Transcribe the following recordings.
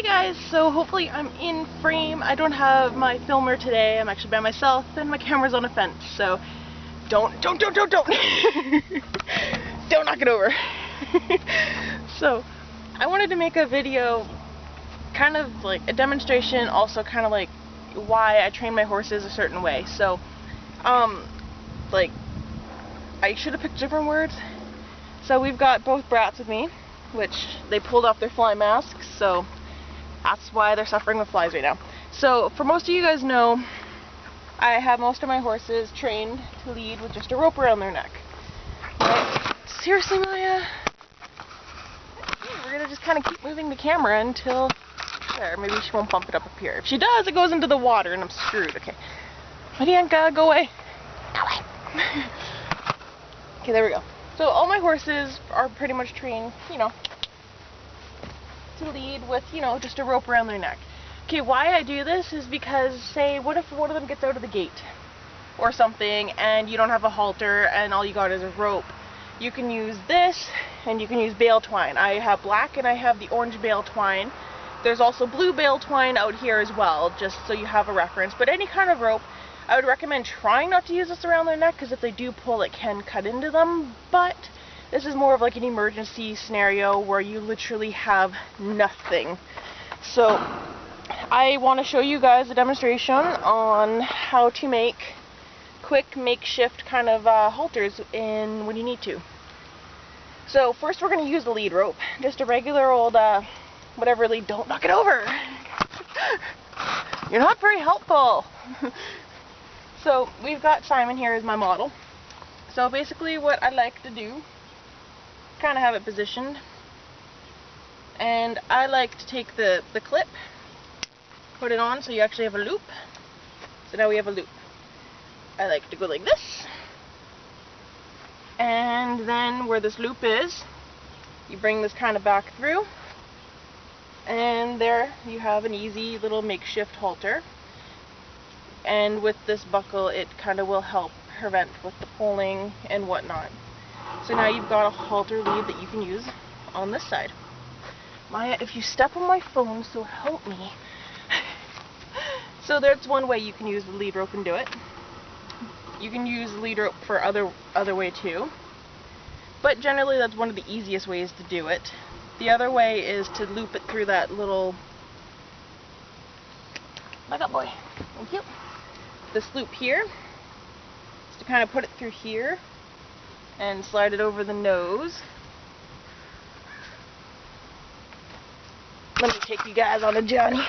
Hey guys, so hopefully I'm in frame. I don't have my filmer today. I'm actually by myself and my camera's on a fence, so don't don't knock it over. So I wanted to make a video, kind of like a demonstration, also kind of like why I train my horses a certain way. So like, I should have picked different words. So we've got both brats with me, which they pulled off their fly masks, so that's why they're suffering with flies right now. So, for most of you guys know, I have most of my horses trained to lead with just a rope around their neck. Right? Seriously, Maya? We're gonna just kind of keep moving the camera until... There, maybe she won't bump it up here. If she does, it goes into the water and I'm screwed. Okay. Marianka, go away. Go away. Okay, there we go. So, all my horses are pretty much trained, you know, to lead with, you know, just a rope around their neck. Okay, why I do this is because, say, what if one of them gets out of the gate or something and you don't have a halter and all you got is a rope? You can use this and you can use bale twine. I have black and I have the orange bale twine. There's also blue bale twine out here as well, just so you have a reference. But any kind of rope, I would recommend trying not to use this around their neck, because if they do pull, it can cut into them. But this is more of like an emergency scenario where you literally have nothing. So I want to show you guys a demonstration on how to make quick makeshift kind of halters when you need to. So first we're going to use the lead rope, just a regular old whatever lead. Don't knock it over. You're not very helpful. So we've got Simon here as my model. So basically what I like to do, kind of have it positioned, and I like to take the clip, put it on so you actually have a loop. So now we have a loop. I like to go like this, and then where this loop is, you bring this kind of back through, and there you have an easy little makeshift halter. And with this buckle, it kind of will help prevent with the pulling and whatnot. So now you've got a halter lead that you can use on this side. Maya, if you step on my phone, so help me. So that's one way you can use the lead rope and do it. You can use the lead rope for other way too. But generally that's one of the easiest ways to do it. The other way is to loop it through that little... Back up, boy. Thank you. This loop here is to kind of put it through here and slide it over the nose. Let me take you guys on a journey.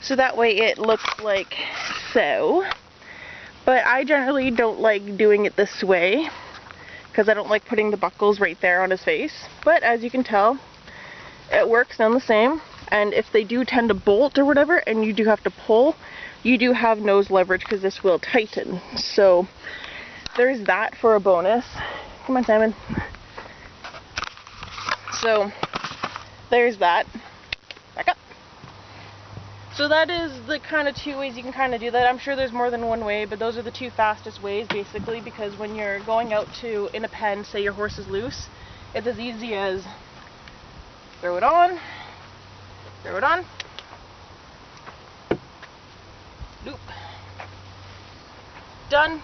So that way it looks like so. But I generally don't like doing it this way because I don't like putting the buckles right there on his face. But as you can tell, it works none the same. And if they do tend to bolt or whatever and you do have to pull, you do have nose leverage because this will tighten. So there's that for a bonus. Come on, Simon. So there's that. Back up. So that is the kind of two ways you can kind of do that. I'm sure there's more than one way, but those are the two fastest ways basically, because when you're going out to in a pen, say your horse is loose, it's as easy as throw it on, loop, done.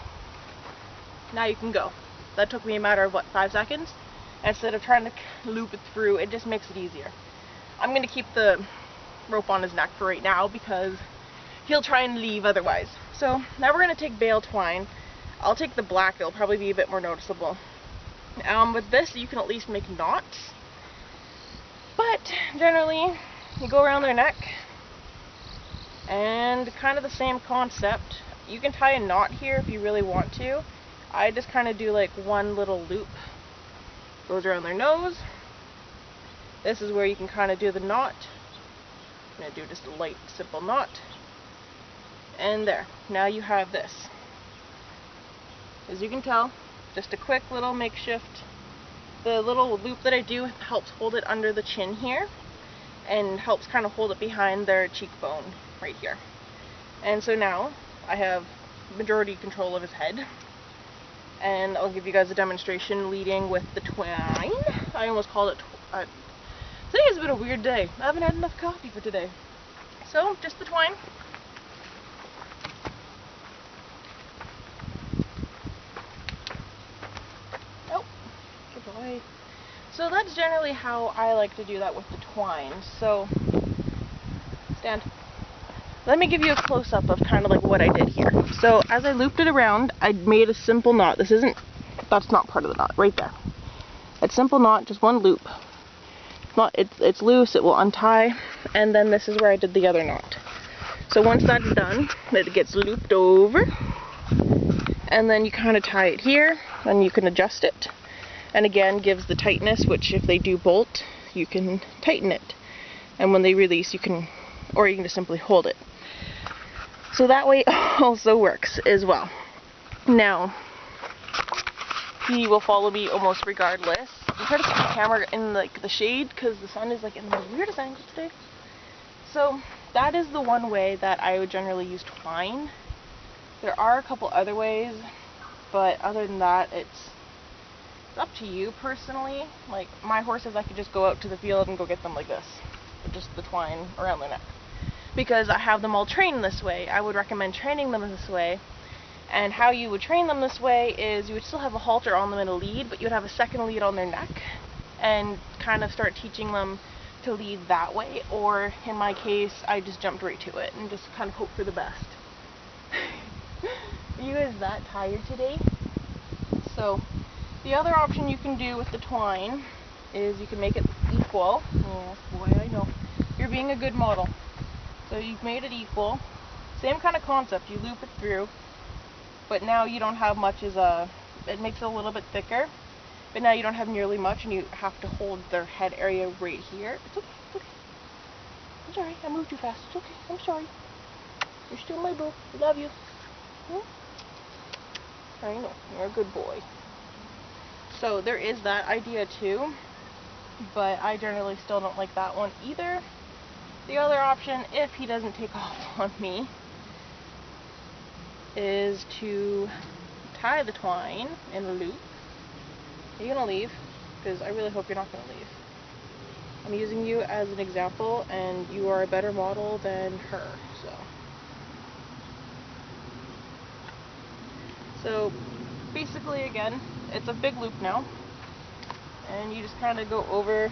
Now you can go. That took me a matter of what, 5 seconds? Instead of trying to loop it through, it just makes it easier. I'm going to keep the rope on his neck for right now because he'll try and leave otherwise. So now we're going to take bale twine. I'll take the black, it'll probably be a bit more noticeable. With this you can at least make knots, but generally you go around their neck and kind of the same concept. You can tie a knot here if you really want to. I just kind of do like one little loop, goes around their nose. This is where you can kind of do the knot. I'm going to do just a light simple knot, and there, now you have this. As you can tell, just a quick little makeshift. The little loop that I do helps hold it under the chin here and helps kind of hold it behind their cheekbone right here. And so now I have majority control of his head, and I'll give you guys a demonstration leading with the twine. I almost called it Today has been a weird day. I haven't had enough coffee for today. So, just the twine. Oh, good boy. So that's generally how I like to do that with the twine. So, stand. Let me give you a close-up of kind of like what I did here. So as I looped it around, I made a simple knot. That's not part of the knot, right there. A simple knot, just one loop. It's loose, it will untie, and then this is where I did the other knot. So once that's done, it gets looped over, and then you kind of tie it here, and you can adjust it. And again, gives the tightness, which if they do bolt, you can tighten it. And when they release, you can just simply hold it. So that way also works as well. Now, he will follow me almost regardless. I'm trying to put the camera in like the shade because the sun is like in the weirdest angle today. So that is the one way that I would generally use twine. There are a couple other ways, but other than that, it's up to you personally. Like my horses, I could just go out to the field and go get them like this, with just the twine around their neck. Because I have them all trained this way. I would recommend training them this way. And how you would train them this way is you would still have a halter on them and a lead, but you would have a second lead on their neck and kind of start teaching them to lead that way. Or in my case, I just jumped right to it and just kind of hope for the best. Are you guys that tired today? So the other option you can do with the twine is you can make it equal. Oh boy, I know. You're being a good model. So you've made it equal. Same kind of concept. You loop it through, but now you don't have much it makes it a little bit thicker, but now you don't have nearly much, and you have to hold their head area right here. It's okay, it's okay. I'm sorry, I moved too fast. It's okay, I'm sorry. You're still my boo. I love you. I know, you're a good boy. So there is that idea too, but I generally still don't like that one either. The other option, if he doesn't take off on me, is to tie the twine in a loop. Are you gonna leave? Because I really hope you're not gonna leave. I'm using you as an example, and you are a better model than her, so basically, again, it's a big loop now, and you just kind of go over.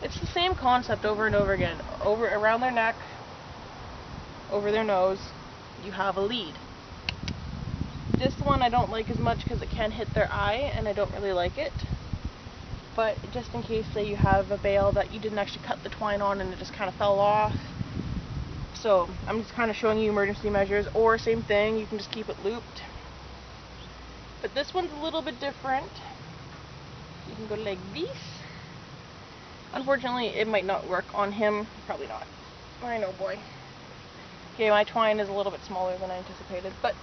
It's the same concept over and over again. Around their neck, over their nose, you have a lead. This one I don't like as much because it can hit their eye, and I don't really like it. But just in case, say you have a bale that you didn't actually cut the twine on and it just kind of fell off. So I'm just kind of showing you emergency measures, or same thing, you can just keep it looped. But this one's a little bit different. You can go like this. Unfortunately, it might not work on him. Probably not. I know, boy. Okay, my twine is a little bit smaller than I anticipated, but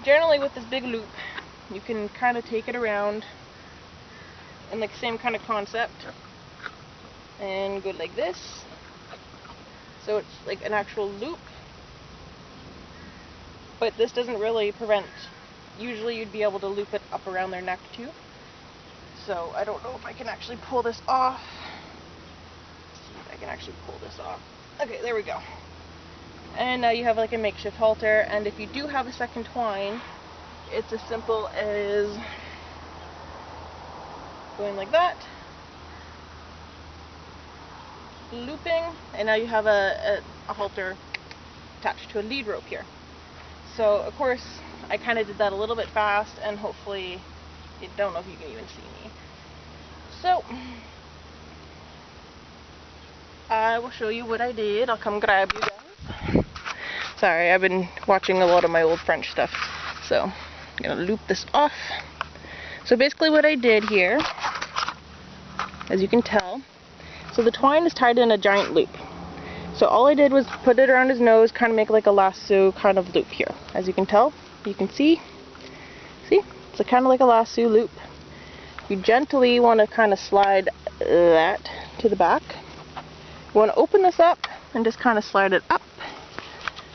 generally with this big loop, you can kind of take it around in the same kind of concept and go like this. So it's like an actual loop, but this doesn't really prevent. Usually you'd be able to loop it up around their neck too. So I don't know if I can actually pull this off. Let's see if I can actually pull this off. Okay, there we go. And now you have like a makeshift halter, and if you do have a second twine, it's as simple as going like that, looping, and now you have a halter attached to a lead rope here. So of course I kind of did that a little bit fast, and hopefully, I don't know if you can even see me. So I will show you what I did. I'll come grab you guys. Sorry, I've been watching a lot of my old French stuff, so I'm gonna loop this off. So basically what I did here, as you can tell, so the twine is tied in a giant loop. So all I did was put it around his nose, kind of make like a lasso kind of loop here. As you can tell, you can see, it's kind of like a lasso loop. You gently want to kind of slide that to the back. You want to open this up and just kind of slide it up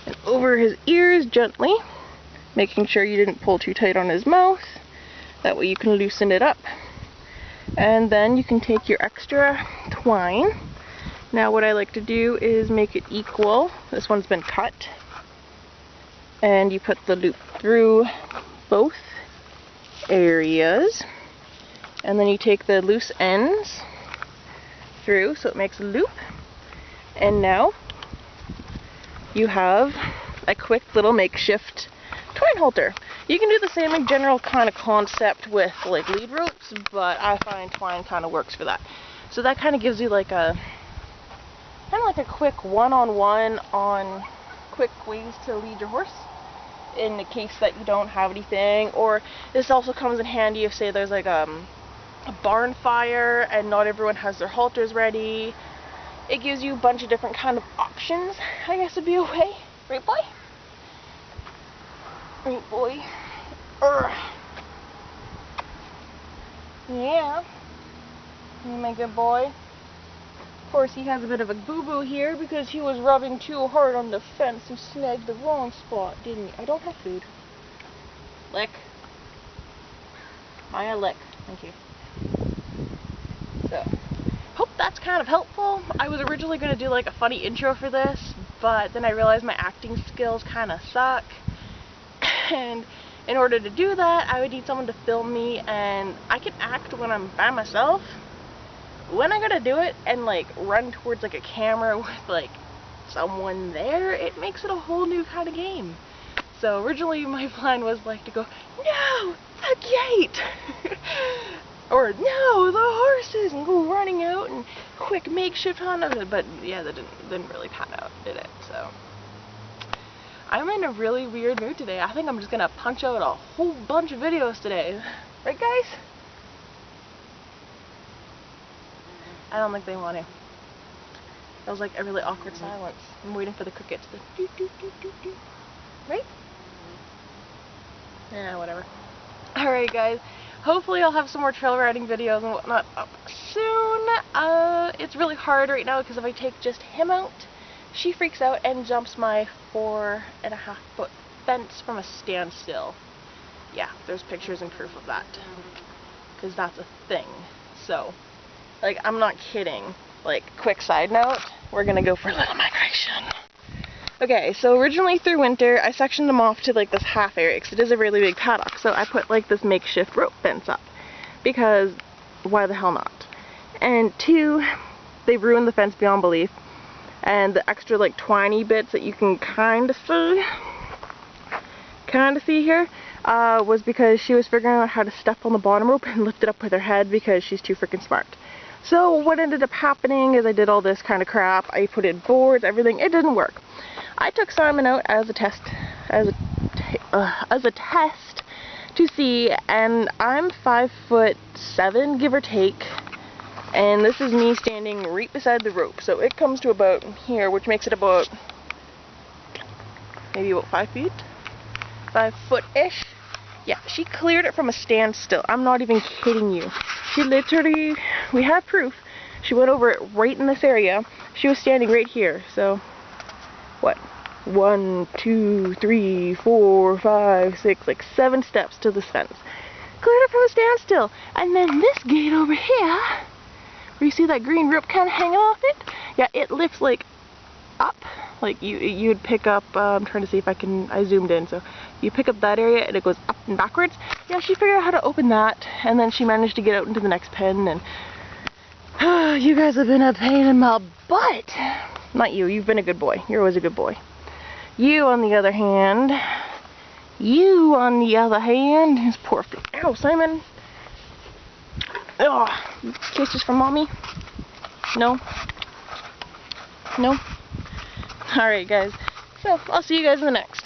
and over his ears gently, making sure you didn't pull too tight on his mouth. That way you can loosen it up. And then you can take your extra twine. Now what I like to do is make it equal. This one's been cut. And you put the loop through both areas. And then you take the loose ends through so it makes a loop. And now you have a quick little makeshift twine halter. You can do the same general kind of concept with like lead ropes, but I find twine kind of works for that. So that kind of gives you like a quick one-on-one on quick ways to lead your horse in the case that you don't have anything. Or this also comes in handy if, say, there's like a barn fire and not everyone has their halters ready. It gives you a bunch of different kind of options, I guess would be a way. Right, boy? Right, boy? Urgh. Yeah. You my good boy. Of course, he has a bit of a boo-boo here because he was rubbing too hard on the fence and snagged the wrong spot, didn't he? I don't have food. Lick. Maya, lick. Thank you. So, hope that's kind of helpful. I was originally going to do like a funny intro for this, but then I realized my acting skills kind of suck. And in order to do that, I would need someone to film me, and I can act when I'm by myself. When I gotta do it and like run towards like a camera with like someone there, it makes it a whole new kind of game. So originally my plan was like to go, no, the gate! Or no, the horses, and go running out and quick makeshift on them. But yeah, that didn't really pan out, did it? So I'm in a really weird mood today. I think I'm just gonna punch out a whole bunch of videos today. Right, guys? I don't think they want to. That was like a really awkward silence. I'm waiting for the crickets to do do do do do. Right? Yeah, whatever. Alright guys, hopefully I'll have some more trail riding videos and whatnot up soon. It's really hard right now because if I take just him out, she freaks out and jumps my 4.5 foot fence from a standstill. Yeah, there's pictures and proof of that. Because that's a thing. So, like, I'm not kidding. Like, quick side note, we're gonna go for a little migration. Okay, so originally through winter, I sectioned them off to like this half area, because it is a really big paddock. So I put like this makeshift rope fence up, because why the hell not? And two, they've ruined the fence beyond belief. And the extra like twiny bits that you can kind of see here, was because she was figuring out how to step on the bottom rope and lift it up with her head because she's too freaking smart. So what ended up happening is I did all this kind of crap. I put in boards, everything. It didn't work. I took Simon out as a test, to see, and I'm 5'7", give or take. And this is me standing right beside the rope. So it comes to about here, which makes it about maybe about 5 feet, 5 foot-ish. Yeah, she cleared it from a standstill. I'm not even kidding you. She literally, we have proof, she went over it right in this area. She was standing right here. So, what? 1, 2, 3, 4, 5, 6, like 7 steps to this fence. Cleared it from a standstill. And then this gate over here, where you see that green rope kind of hanging off it? Yeah, it lifts like up. Like you'd pick up, I'm trying to see if I zoomed in, so you pick up that area and it goes up and backwards. Yeah, she figured out how to open that, and then she managed to get out into the next pen, and you guys have been a pain in my butt. Not you, you've been a good boy. You're always a good boy. You, on the other hand, is poor. Ow, Simon. Oh, kisses from mommy? No? No? Alright guys, so I'll see you guys in the next.